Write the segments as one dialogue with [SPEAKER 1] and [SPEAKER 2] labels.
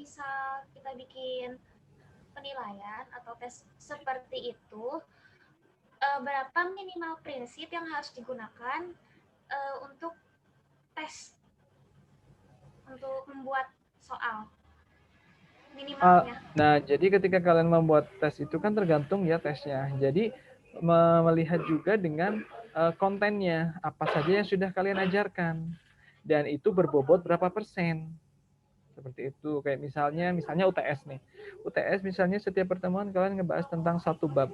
[SPEAKER 1] misal kita bikin penilaian atau tes seperti itu, berapa minimal prinsip yang harus digunakan untuk tes, untuk membuat soal minimalnya?
[SPEAKER 2] Nah, jadi ketika kalian membuat tes itu kan tergantung ya tesnya. Jadi melihat juga dengan kontennya, apa saja yang sudah kalian ajarkan. Dan itu berbobot berapa persen. Seperti itu. Kayak misalnya UTS nih. UTS misalnya setiap pertemuan kalian ngebahas tentang satu bab.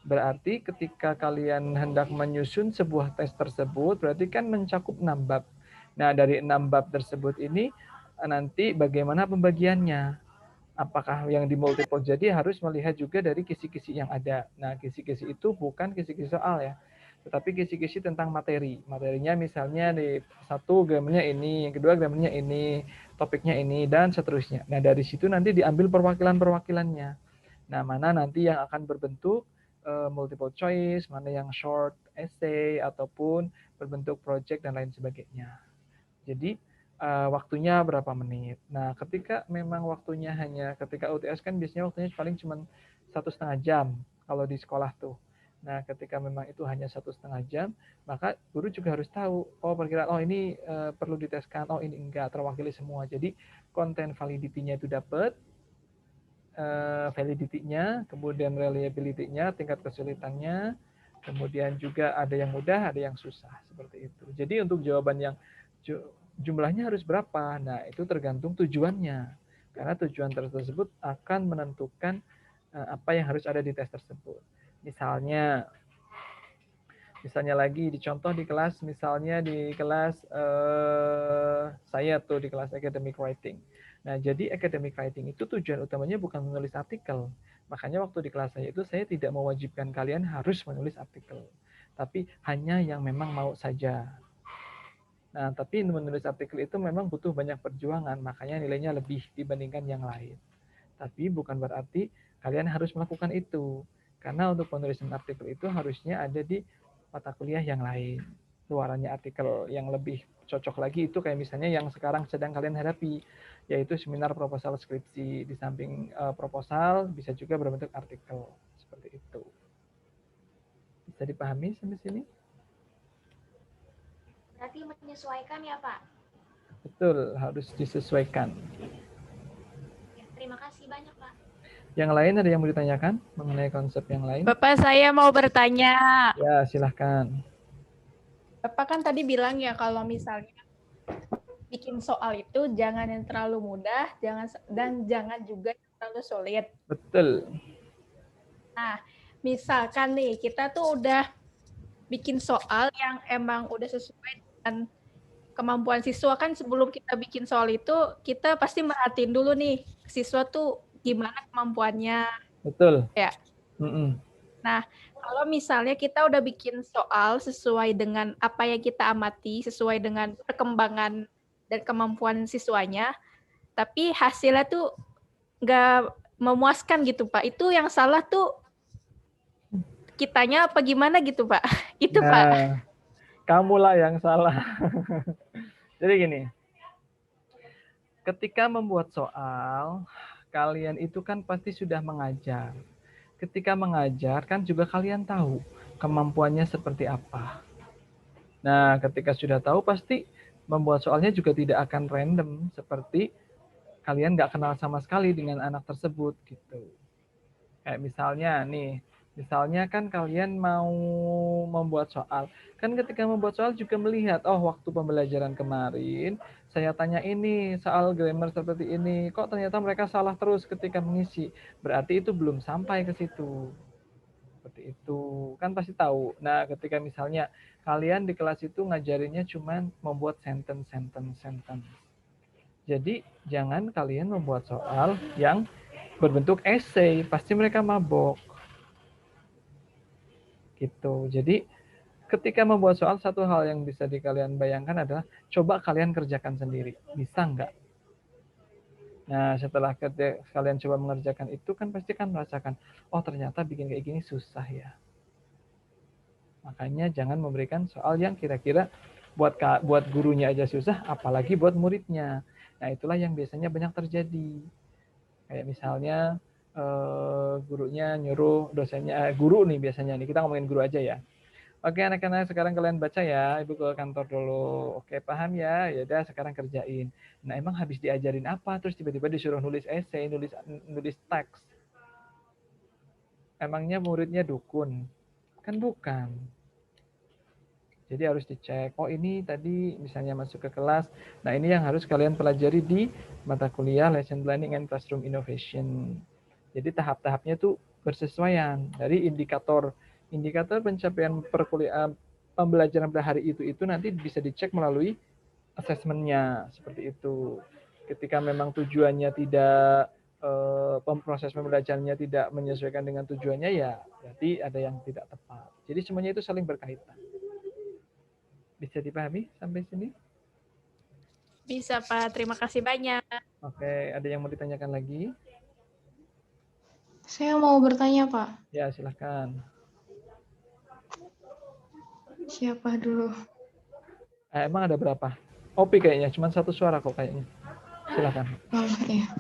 [SPEAKER 2] Berarti ketika kalian hendak menyusun sebuah tes tersebut, berarti kan mencakup 6 bab. Nah, dari 6 bab tersebut ini nanti bagaimana pembagiannya? Apakah yang di multiple, jadi harus melihat juga dari kisi-kisi yang ada. Nah, kisi-kisi itu bukan kisi-kisi soal ya, tetapi kisi-kisi tentang materi. Materinya misalnya di satu grammarnya ini, yang kedua grammarnya ini, topiknya ini, dan seterusnya. Nah, dari situ nanti diambil perwakilan-perwakilannya. Nah, mana nanti yang akan berbentuk multiple choice, mana yang short essay, ataupun berbentuk project, dan lain sebagainya. Jadi, waktunya berapa menit. Nah, ketika memang waktunya ketika UTS kan biasanya waktunya paling cuma 1,5 jam kalau di sekolah tuh. Nah, ketika memang itu hanya 1,5 jam, maka guru juga harus tahu, oh perkiraan, oh ini perlu diteskan, oh ini enggak, terwakili semua. Jadi, konten validity-nya itu dapat, validity-nya, kemudian reliability-nya, tingkat kesulitannya, kemudian juga ada yang mudah, ada yang susah, seperti itu. Jadi untuk jawaban yang jumlahnya harus berapa, nah itu tergantung tujuannya. Karena tujuan tersebut akan menentukan apa yang harus ada di tes tersebut. Misalnya lagi dicontoh di kelas, misalnya di kelas saya tuh di kelas academic writing. Nah, jadi academic writing itu tujuan utamanya bukan menulis artikel. Makanya waktu di kelas saya itu saya tidak mewajibkan kalian harus menulis artikel. Tapi hanya yang memang mau saja. Nah, tapi menulis artikel itu memang butuh banyak perjuangan, makanya nilainya lebih dibandingkan yang lain. Tapi bukan berarti kalian harus melakukan itu. Karena untuk penulisan artikel itu harusnya ada di mata kuliah yang lain. Luarannya artikel yang lebih cocok lagi itu kayak misalnya yang sekarang sedang kalian hadapi, yaitu seminar proposal skripsi. Di samping proposal bisa juga berbentuk artikel. Seperti itu. Bisa dipahami sampai sini?
[SPEAKER 1] Berarti menyesuaikan ya Pak?
[SPEAKER 2] Betul, harus disesuaikan.
[SPEAKER 1] Ya, terima kasih banyak Pak.
[SPEAKER 2] Yang lain ada yang mau ditanyakan mengenai konsep yang lain?
[SPEAKER 3] Bapak, saya mau bertanya.
[SPEAKER 2] Ya, silahkan.
[SPEAKER 3] Bapak kan tadi bilang ya kalau misalnya bikin soal itu jangan yang terlalu mudah, dan jangan juga yang terlalu sulit.
[SPEAKER 2] Betul.
[SPEAKER 3] Nah, misalkan nih kita tuh udah bikin soal yang emang udah sesuai dengan kemampuan siswa, kan sebelum kita bikin soal itu kita pasti merhatiin dulu nih siswa tuh gimana kemampuannya.
[SPEAKER 2] Betul.
[SPEAKER 3] Ya. Nah, kalau misalnya kita udah bikin soal sesuai dengan apa yang kita amati, sesuai dengan perkembangan dan kemampuan siswanya, tapi hasilnya tuh nggak memuaskan gitu, Pak. Itu yang salah tuh kitanya apa gimana gitu, Pak? Itu,
[SPEAKER 2] nah,
[SPEAKER 3] Pak.
[SPEAKER 2] Kamulah yang salah. Jadi gini, ketika membuat soal, kalian itu kan pasti sudah mengajar. Ketika mengajar kan juga kalian tahu kemampuannya seperti apa. Nah, ketika sudah tahu pasti membuat soalnya juga tidak akan random seperti kalian nggak kenal sama sekali dengan anak tersebut gitu. Kayak misalnya kan kalian mau membuat soal. Kan ketika membuat soal juga melihat, oh waktu pembelajaran kemarin saya tanya ini soal grammar seperti ini, kok ternyata mereka salah terus ketika mengisi. Berarti itu belum sampai ke situ. Seperti itu. Kan pasti tahu. Nah, ketika misalnya kalian di kelas itu ngajarinnya cuma membuat sentence. Jadi, jangan kalian membuat soal yang berbentuk essay, pasti mereka mabok. Gitu. Jadi, ketika membuat soal, satu hal yang bisa kalian bayangkan adalah coba kalian kerjakan sendiri. Bisa nggak? Nah, setelah kalian coba mengerjakan itu kan pasti kan merasakan, oh ternyata bikin kayak gini susah ya. Makanya jangan memberikan soal yang kira-kira buat gurunya aja susah, apalagi buat muridnya. Nah, itulah yang biasanya banyak terjadi. Kayak misalnya gurunya nyuruh dosennya, guru nih biasanya nih, kita ngomongin guru aja ya. Oke anak-anak, sekarang kalian baca ya, ibu ke kantor dulu. Oke paham ya, ya udah sekarang kerjain. Nah emang habis diajarin apa, terus tiba-tiba disuruh nulis esai, nulis teks. Emangnya muridnya dukun? Kan bukan. Jadi harus dicek, oh ini tadi misalnya masuk ke kelas, nah ini yang harus kalian pelajari di mata kuliah Lesson Planning and Classroom Innovation. Jadi tahap-tahapnya tuh bersesuaian dari indikator pencapaian perkuliahan pembelajaran pada hari itu nanti bisa dicek melalui asesmennya seperti itu. Ketika memang tujuannya tidak proses pembelajarannya tidak menyesuaikan dengan tujuannya ya berarti ada yang tidak tepat. Jadi semuanya itu saling berkaitan. Bisa dipahami sampai sini?
[SPEAKER 3] Bisa, Pak. Terima kasih banyak.
[SPEAKER 2] Oke, ada yang mau ditanyakan lagi?
[SPEAKER 4] Saya mau bertanya, Pak.
[SPEAKER 2] Ya, silahkan.
[SPEAKER 4] Siapa dulu?
[SPEAKER 2] Emang ada berapa? Opi kayaknya, cuma satu suara kok kayaknya. Silahkan.
[SPEAKER 4] Oh, iya.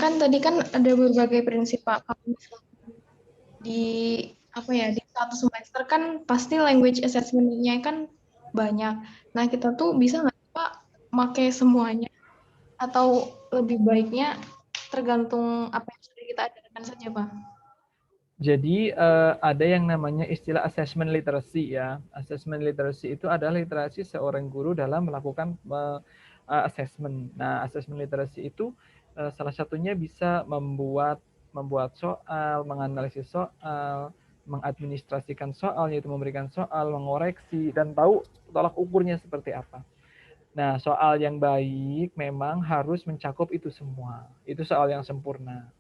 [SPEAKER 4] Kan tadi kan ada berbagai prinsip, Pak. Kalau misalnya di di satu semester kan pasti language assessment-nya kan banyak. Nah, kita tuh bisa nggak, Pak, pakai semuanya? Atau lebih baiknya tergantung apa yang sudah kita ajarkan saja, Pak?
[SPEAKER 2] Jadi ada yang namanya istilah assessment literacy ya. Assessment literacy itu adalah literasi seorang guru dalam melakukan assessment. Nah, assessment literacy itu salah satunya bisa membuat soal, menganalisis soal, mengadministrasikan soal, yaitu memberikan soal, mengoreksi, dan tahu tolak ukurnya seperti apa. Nah, soal yang baik memang harus mencakup itu semua. Itu soal yang sempurna.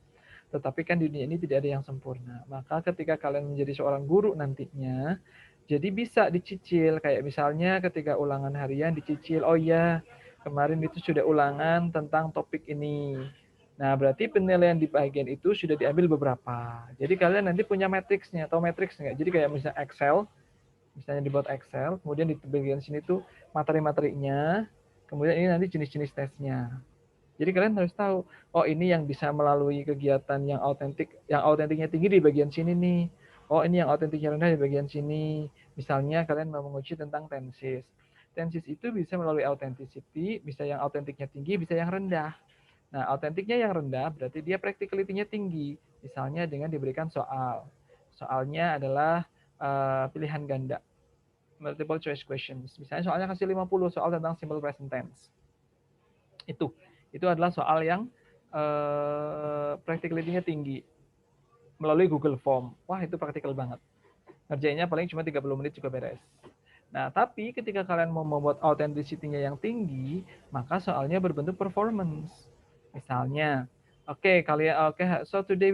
[SPEAKER 2] Tetapi kan di dunia ini tidak ada yang sempurna. Maka ketika kalian menjadi seorang guru nantinya, jadi bisa dicicil. Kayak misalnya ketika ulangan harian dicicil, oh ya kemarin itu sudah ulangan tentang topik ini. Nah, berarti penilaian di bagian itu sudah diambil beberapa. Jadi kalian nanti punya matriksnya. Tahu matriks nggak? Jadi kayak misalnya Excel, misalnya dibuat Excel, kemudian di bagian sini tuh materi-materinya, kemudian ini nanti jenis-jenis tesnya. Jadi kalian harus tahu, oh ini yang bisa melalui kegiatan yang autentiknya tinggi di bagian sini nih. Oh ini yang autentiknya rendah di bagian sini. Misalnya kalian mau menguji tentang tenses. Tenses itu bisa melalui authenticity, bisa yang autentiknya tinggi, bisa yang rendah. Nah, autentiknya yang rendah berarti dia practicality-nya tinggi. Misalnya dengan diberikan soal. Soalnya adalah pilihan ganda. Multiple choice questions. Misalnya soalnya kasih 50 soal tentang simple present tense. Itu adalah soal yang practicality-nya tinggi. Melalui Google Form. Wah, itu praktikal banget. Ngerjainnya paling cuma 30 menit juga beres. Nah, tapi ketika kalian mau membuat authenticity-nya yang tinggi, maka soalnya berbentuk performance. Misalnya, so today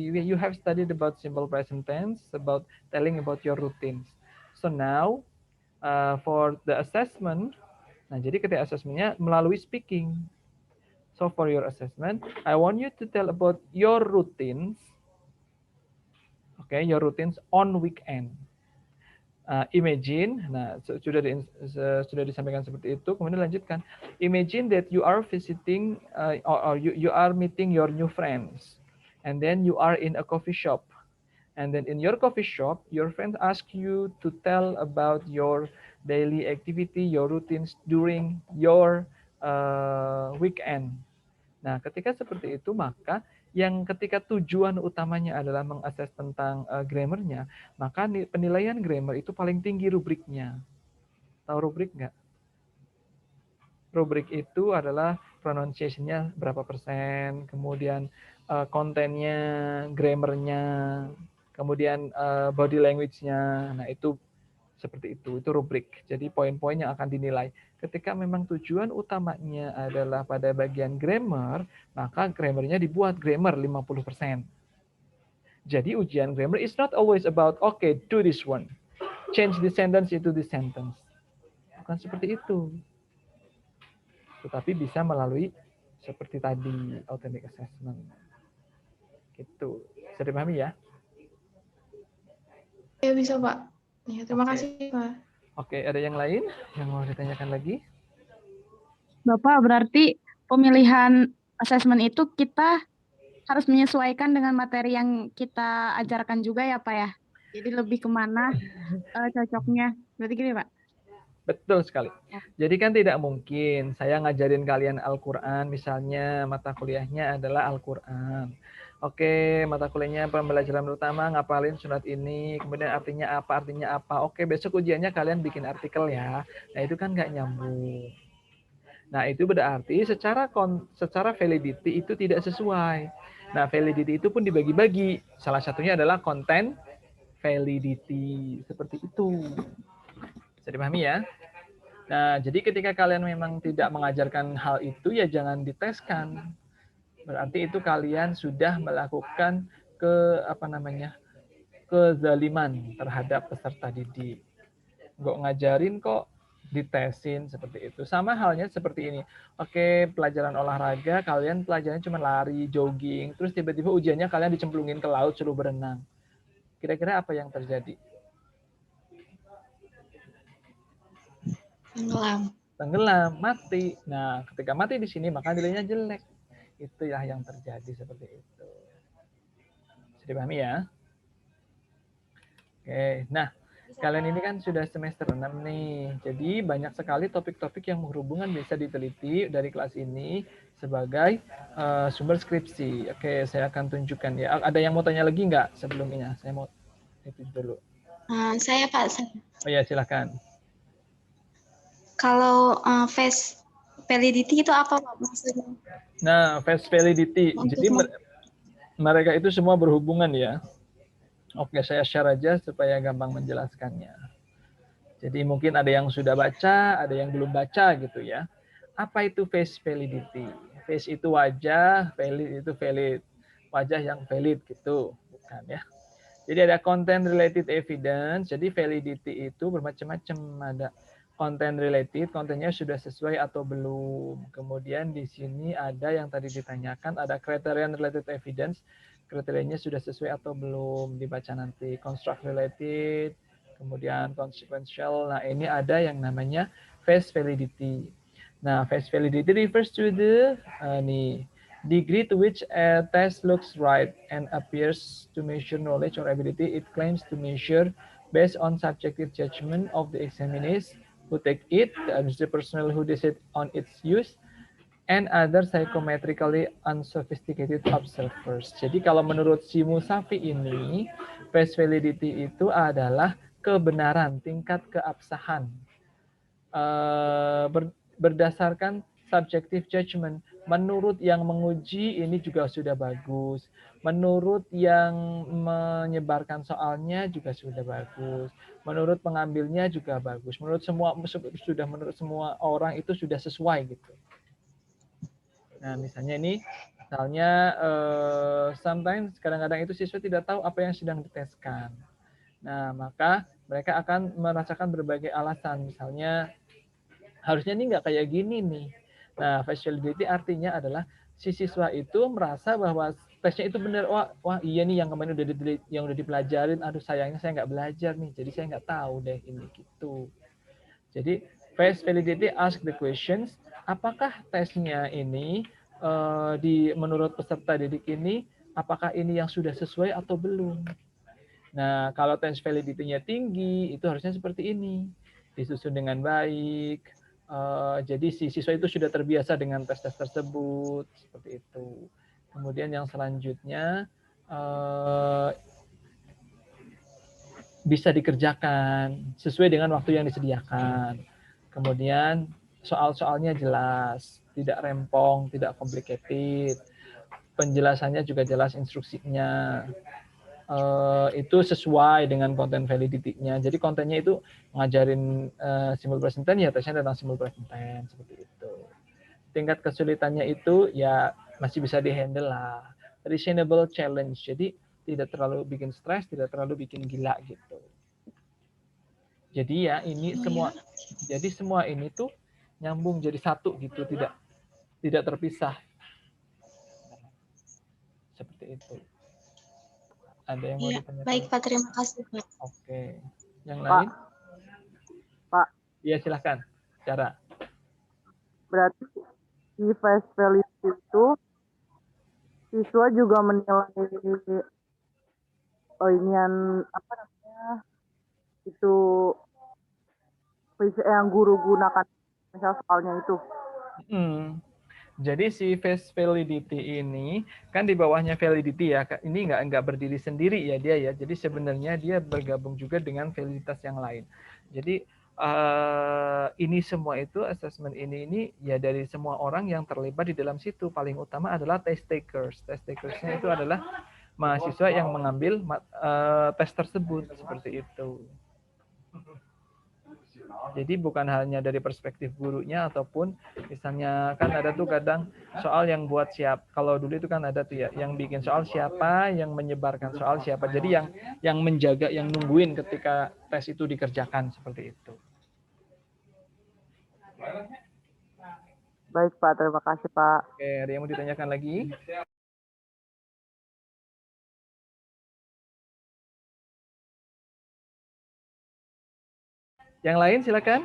[SPEAKER 2] you have studied about simple present tense, about telling about your routines. So now, for the assessment, nah jadi ketika assessment-nya melalui speaking. So for your assessment, I want you to tell about your routines. Your routines on weekend. Imagine, nah sudah disampaikan seperti itu, kemudian lanjutkan. Imagine that you are visiting or you are meeting your new friends, and then you are in a coffee shop, and then in your coffee shop, your friends ask you to tell about your daily activity, your routines during your weekend. Nah, ketika seperti itu, maka yang ketika tujuan utamanya adalah mengakses tentang grammarnya, maka penilaian grammar itu paling tinggi rubriknya. Tahu rubrik nggak? Rubrik itu adalah pronunciation-nya berapa persen, kemudian kontennya, grammarnya, kemudian body language-nya. Nah, itu seperti itu rubrik. Jadi poin-poin yang akan dinilai. Ketika memang tujuan utamanya adalah pada bagian grammar, maka grammarnya dibuat grammar 50%. Jadi ujian grammar is not always about, okay, do this one. Change the sentence into this sentence. Bukan seperti itu. Tetapi bisa melalui seperti tadi, authentic assessment. Gitu. Bisa dipahami ya?
[SPEAKER 4] Ya bisa, Pak. Ya, terima kasih, Pak.
[SPEAKER 2] Oke, ada yang lain yang mau ditanyakan lagi?
[SPEAKER 5] Bapak, berarti pemilihan assessment itu kita harus menyesuaikan dengan materi yang kita ajarkan juga ya Pak ya. Jadi lebih kemana cocoknya. Berarti gini Pak.
[SPEAKER 2] Betul sekali. Jadi kan tidak mungkin saya ngajarin kalian Al-Quran, misalnya mata kuliahnya adalah Al-Quran. Oke, mata kuliahnya pembelajaran pertama ngapalin surat ini, kemudian artinya apa. Oke, besok ujiannya kalian bikin artikel ya. Nah itu kan nggak nyambung. Nah itu berarti secara validity itu tidak sesuai. Nah validity itu pun dibagi-bagi. Salah satunya adalah content validity. Seperti itu. Bisa dipahami ya? Nah, jadi ketika kalian memang tidak mengajarkan hal itu, ya jangan diteskan. Berarti itu kalian sudah melakukan kezaliman terhadap peserta didik. Nggak ngajarin kok ditesin seperti itu. Sama halnya seperti ini. Oke, pelajaran olahraga, kalian pelajarannya cuma lari, jogging, terus tiba-tiba ujiannya kalian dicemplungin ke laut suruh berenang. Kira-kira apa yang terjadi? Tenggelam, mati. Nah, ketika mati di sini maka nilainya jelek. Itulah yang terjadi seperti itu. Bisa dipahami ya? Oke, nah kalian ini kan sudah semester 6 nih. Jadi banyak sekali topik-topik yang berhubungan bisa diteliti dari kelas ini sebagai sumber skripsi. Oke, saya akan tunjukkan ya. Ada yang mau tanya lagi nggak sebelum ini? Saya mau itu dulu.
[SPEAKER 6] Saya Pak.
[SPEAKER 2] Oh ya, silakan.
[SPEAKER 6] Kalau face validity itu apa Pak maksudnya?
[SPEAKER 2] Nah, face validity. Jadi mereka itu semua berhubungan ya. Oke, saya share aja supaya gampang menjelaskannya. Jadi mungkin ada yang sudah baca, ada yang belum baca gitu ya. Apa itu face validity? Face itu wajah, valid itu valid. Wajah yang valid gitu, bukan ya. Jadi ada content related evidence. Jadi validity itu bermacam-macam. Ada content related, kontennya sudah sesuai atau belum. Kemudian di sini ada yang tadi ditanyakan, ada criterion related evidence. Kriterianya sudah sesuai atau belum, dibaca nanti. Construct related, kemudian consequential. Nah, ini ada yang namanya face validity. Nah, face validity refers to the degree to which a test looks right and appears to measure knowledge or ability it claims to measure based on subjective judgment of the examinees who take it, the personnel who decide on its use, and other psychometrically unsophisticated observers. Jadi kalau menurut si Musafi ini, face validity itu adalah kebenaran, tingkat keabsahan. Berdasarkan subjective judgment. Menurut yang menguji ini juga sudah bagus. Menurut yang menyebarkan soalnya juga sudah bagus. Menurut pengambilnya juga bagus. Menurut semua orang itu sudah sesuai gitu. Nah, misalnya sometimes kadang-kadang itu siswa tidak tahu apa yang sedang diteskan. Nah, maka mereka akan merasakan berbagai alasan. Misalnya, harusnya ini nggak kayak gini nih. Nah, face validity artinya adalah si siswa itu merasa bahwa tesnya itu benar. Wah iya nih yang kemarin udah dipelajarin. Aduh sayangnya saya nggak belajar nih, jadi saya nggak tahu deh ini gitu. Jadi face validity ask the questions, apakah tesnya ini menurut peserta didik ini, apakah ini yang sudah sesuai atau belum? Nah, kalau tes validity-nya tinggi, itu harusnya seperti ini. Disusun dengan baik. Jadi si siswa itu sudah terbiasa dengan tes-tes tersebut. Seperti itu. Kemudian yang selanjutnya, bisa dikerjakan sesuai dengan waktu yang disediakan. Kemudian soal-soalnya jelas, tidak rempong, tidak complicated. Penjelasannya juga jelas, instruksinya. Itu sesuai dengan konten validity-nya. Jadi kontennya itu ngajarin simple present tense, ya tesnya tentang simple present tense, seperti itu. Tingkat kesulitannya itu ya masih bisa dihandle lah. Reasonable challenge. Jadi tidak terlalu bikin stres, tidak terlalu bikin gila gitu. Jadi ya ini semua ini tuh nyambung jadi satu gitu, tidak terpisah. Seperti itu. Ada yang mau ditanyakan?
[SPEAKER 6] Baik Pak, terima kasih Pak.
[SPEAKER 2] Oke. Yang lain?
[SPEAKER 7] Pak.
[SPEAKER 2] Iya, silahkan. Cara.
[SPEAKER 7] Berarti di face validity itu mahasiswa juga menilai inian apa namanya itu yang guru gunakan misal soalnya itu.
[SPEAKER 2] Jadi si face validity ini kan di bawahnya validity ya, ini nggak berdiri sendiri ya dia ya. Jadi sebenarnya dia bergabung juga dengan validitas yang lain. Jadi ini semua itu assessment ini ya dari semua orang yang terlibat di dalam situ. Paling utama adalah test takers. Test takersnya itu adalah mahasiswa yang mengambil tes tersebut seperti itu. Jadi bukan hanya dari perspektif gurunya ataupun misalnya kan ada tuh kadang soal yang buat siap. Kalau dulu itu kan ada tuh ya yang bikin soal siapa, yang menyebarkan soal siapa. Jadi yang menjaga, yang nungguin ketika tes itu dikerjakan seperti itu.
[SPEAKER 7] Baik Pak, terima kasih Pak.
[SPEAKER 2] Oke, ada yang mau ditanyakan lagi? Yang lain silakan.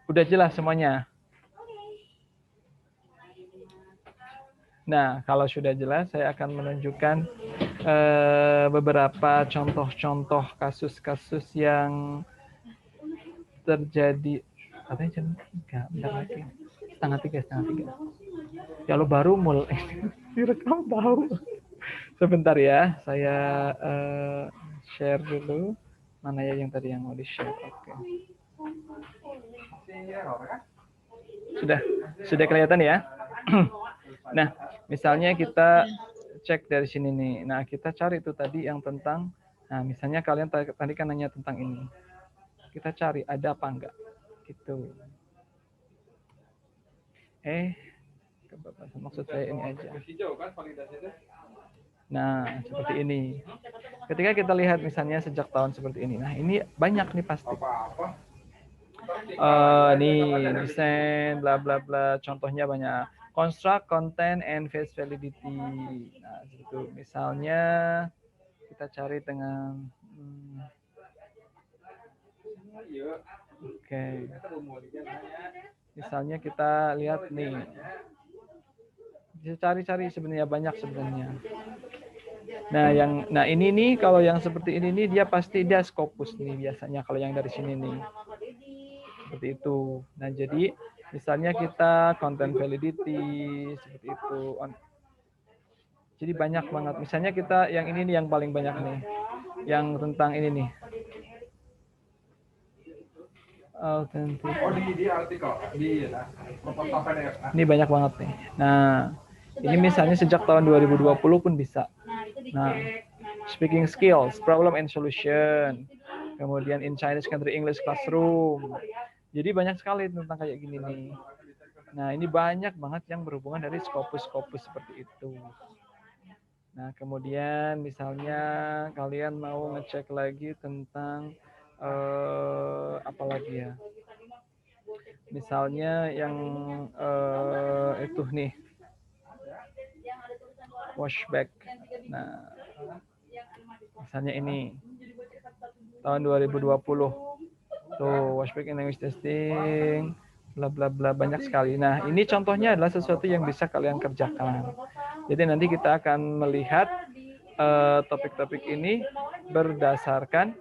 [SPEAKER 2] Udah jelas semuanya? Nah, kalau sudah jelas, saya akan menunjukkan beberapa contoh-contoh kasus-kasus yang terjadi. Katanya jam 3, bentar lagi. Setengah tiga. Ya lo baru mulai direkam tahu. Sebentar ya, saya share dulu. Mana ya yang tadi yang mau di-share? Oke. Sudah kelihatan ya? Nah, misalnya kita cek dari sini nih. Nah, kita cari itu tadi yang tentang, nah misalnya kalian tadi kan nanya tentang ini. Kita cari ada apa enggak? Gitu. Maksud saya ini aja. Nah, seperti ini. Ketika kita lihat misalnya sejak tahun seperti ini. Nah, ini banyak nih pasti. Nih, desain, bla bla bla. Contohnya banyak. Construct, content, and face validity. Nah, itu misalnya kita cari dengan oke. Misalnya kita lihat nih. Bisa cari-cari sebenarnya banyak sebenarnya. Nah ini nih kalau yang seperti ini nih dia pasti dia Scopus nih biasanya kalau yang dari sini nih. Seperti itu. Nah, jadi misalnya kita content validity seperti itu. Jadi banyak banget. Misalnya kita yang ini nih yang paling banyak nih. Yang tentang ini nih. Authentic. Di artikel. Ini banyak banget nih. Nah, ini misalnya sejak tahun 2020 pun bisa. Nah, speaking skills, problem and solution. Kemudian in Chinese Country English Classroom. Jadi banyak sekali tentang kayak gini nih. Nah, ini banyak banget yang berhubungan dari Scopus-Scopus seperti itu. Nah, kemudian misalnya kalian mau ngecek lagi tentang apa lagi ya? Misalnya yang itu nih. Washback. Nah, misalnya ini tahun 2020. Tuh, washback in language testing, bla bla bla banyak sekali. Nah, ini contohnya adalah sesuatu yang bisa kalian kerjakan. Jadi nanti kita akan melihat topik-topik ini berdasarkan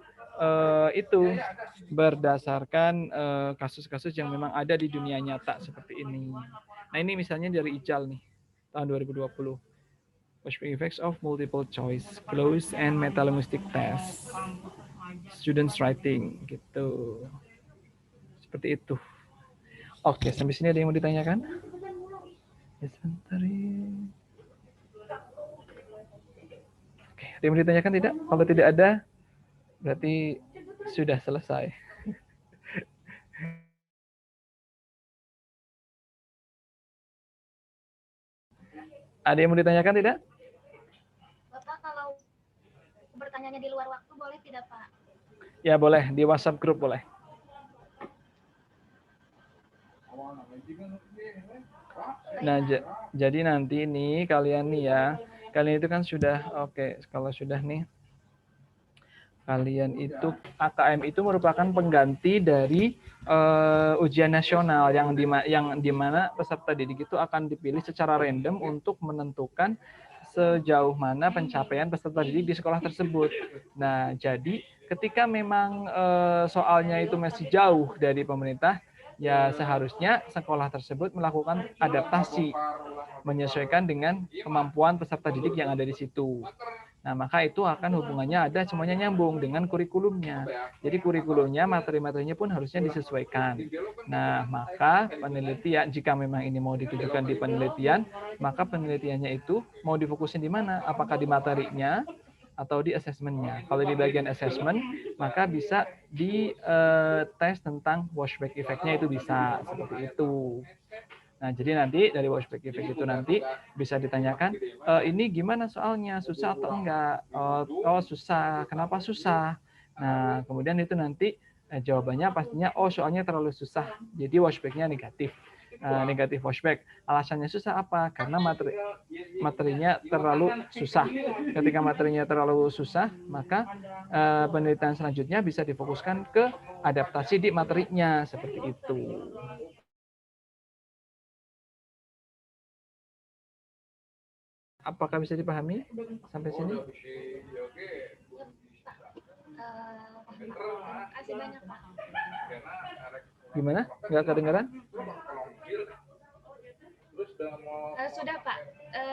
[SPEAKER 2] berdasarkan kasus-kasus yang memang ada di dunia nyata seperti ini. Nah, ini misalnya dari IJAL nih, tahun 2020. Washback effects of multiple choice, close and metalinguistic test. Students writing gitu. Seperti itu. Oke, sampai sini ada yang mau ditanyakan? Ya, sebentar ya. Oke, ada yang mau ditanyakan tidak? Kalau tidak ada, berarti sudah selesai. Ada yang mau ditanyakan tidak?
[SPEAKER 1] Bapak kalau bertanyanya di luar waktu boleh tidak, Pak?
[SPEAKER 2] Ya boleh, di WhatsApp grup boleh. Nah, jadi nanti nih kalian nih ya, kalian itu kan sudah oke, kalau sudah nih Kalian itu AKM itu merupakan pengganti dari ujian nasional yang di mana peserta didik itu akan dipilih secara random untuk menentukan sejauh mana pencapaian peserta didik di sekolah tersebut. Nah, jadi ketika memang soalnya itu masih jauh dari pemerintah, ya seharusnya sekolah tersebut melakukan adaptasi menyesuaikan dengan kemampuan peserta didik yang ada di situ. Nah, maka itu akan hubungannya ada semuanya nyambung dengan kurikulumnya. Jadi kurikulumnya, materi-materinya pun harusnya disesuaikan. Nah, maka penelitian, jika memang ini mau ditujukan di penelitian, maka penelitiannya itu mau difokusin di mana? Apakah di materinya atau di asesmennya? Kalau di bagian assessment, maka bisa di tes tentang washback effect-nya itu bisa seperti itu. Nah, jadi nanti dari washback effect itu nanti bisa ditanyakan, ini gimana soalnya, susah atau enggak? Oh, susah. Kenapa susah? Nah, kemudian itu nanti jawabannya pastinya, oh soalnya terlalu susah. Jadi washback-nya negatif. Negatif washback. Alasannya susah apa? Karena materinya terlalu susah. Ketika materinya terlalu susah, maka penelitian selanjutnya bisa difokuskan ke adaptasi di materinya, seperti itu. Apakah bisa dipahami sampai sini?
[SPEAKER 1] Terima kasih banyak, Pak.
[SPEAKER 2] Gimana? Nggak kedengaran?
[SPEAKER 1] Sudah, Pak.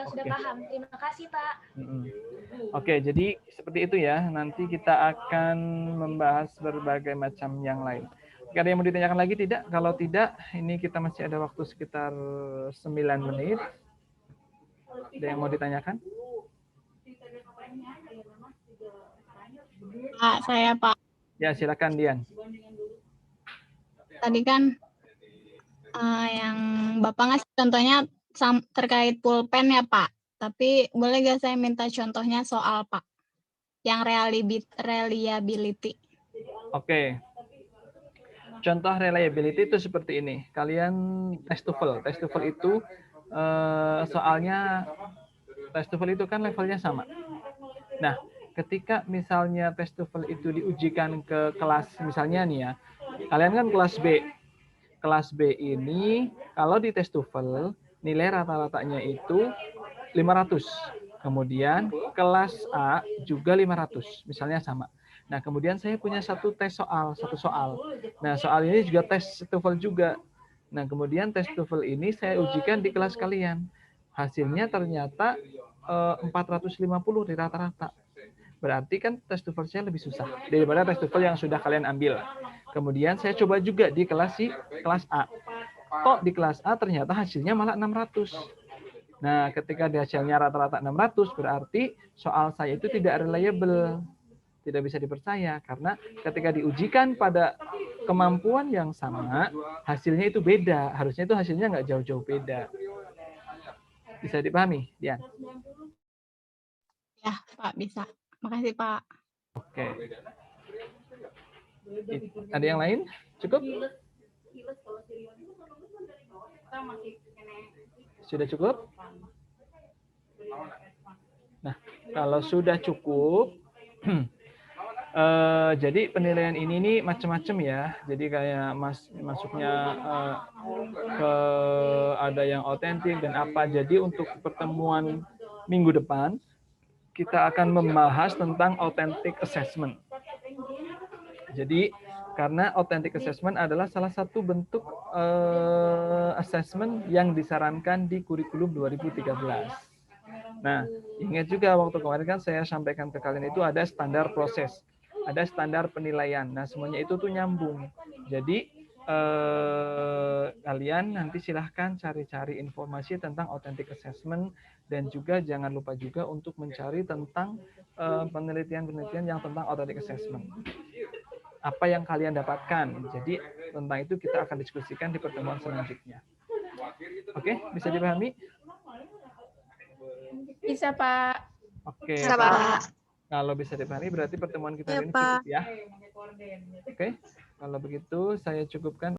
[SPEAKER 1] Sudah
[SPEAKER 2] Oke.
[SPEAKER 1] paham. Terima kasih, Pak.
[SPEAKER 2] Oke, jadi seperti itu ya. Nanti kita akan membahas berbagai macam yang lain. Oke, ada yang mau ditanyakan lagi tidak? Kalau tidak, ini kita masih ada waktu sekitar 9 menit. Ada yang mau ditanyakan?
[SPEAKER 6] Pak, saya Pak.
[SPEAKER 2] Ya, silakan Dian.
[SPEAKER 6] Tadi kan yang Bapak ngasih contohnya terkait pulpen ya Pak. Tapi boleh gak saya minta contohnya soal Pak? Yang reliability.
[SPEAKER 2] Oke. Contoh reliability itu seperti ini. Kalian tes TOEFL. Tes TOEFL itu soalnya tes TOEFL itu kan levelnya sama. Nah, ketika misalnya tes TOEFL itu diujikan ke kelas, misalnya nih ya, kalian kan kelas B. Kelas B ini kalau di tes TOEFL nilai rata-ratanya itu 500. Kemudian kelas A juga 500, misalnya sama. Nah, kemudian saya punya satu soal. Nah, soal ini juga tes TOEFL juga. Nah, kemudian tes TOEFL ini saya ujikan di kelas kalian. Hasilnya ternyata 450 di rata-rata. Berarti kan tes TOEFL saya lebih susah daripada tes TOEFL yang sudah kalian ambil. Kemudian saya coba juga di kelas A. Kok di kelas A ternyata hasilnya malah 600. Nah, ketika di hasilnya rata-rata 600, berarti soal saya itu tidak reliable, tidak bisa dipercaya. Karena ketika diujikan pada kemampuan yang sama, hasilnya itu beda. Harusnya itu hasilnya nggak jauh-jauh beda. Bisa dipahami, Dian?
[SPEAKER 6] Ya, Pak, bisa. Makasih, Pak.
[SPEAKER 2] Oke. Ada yang lain? Cukup? Sudah cukup? Nah, kalau sudah cukup, jadi penilaian ini nih macam-macam ya. Jadi kayak masuknya ke ada yang otentik dan apa. Jadi untuk pertemuan minggu depan, kita akan membahas tentang authentic assessment. Jadi karena authentic assessment adalah salah satu bentuk assessment yang disarankan di kurikulum 2013. Nah, ingat juga waktu kemarin kan saya sampaikan ke kalian itu ada standar proses, ada standar penilaian. Nah, semuanya itu tuh nyambung. Jadi kalian nanti silahkan cari-cari informasi tentang authentic assessment dan juga jangan lupa juga untuk mencari tentang penelitian-penelitian yang tentang authentic assessment. Apa yang kalian dapatkan. Jadi tentang itu kita akan diskusikan di pertemuan selanjutnya. Oke, bisa dipahami?
[SPEAKER 3] Bisa, Pak.
[SPEAKER 2] Oke.
[SPEAKER 6] Bisa, Pak.
[SPEAKER 2] Kalau bisa dipahami berarti pertemuan kita hari ini cukup ya. Oke, kalau begitu saya cukupkan.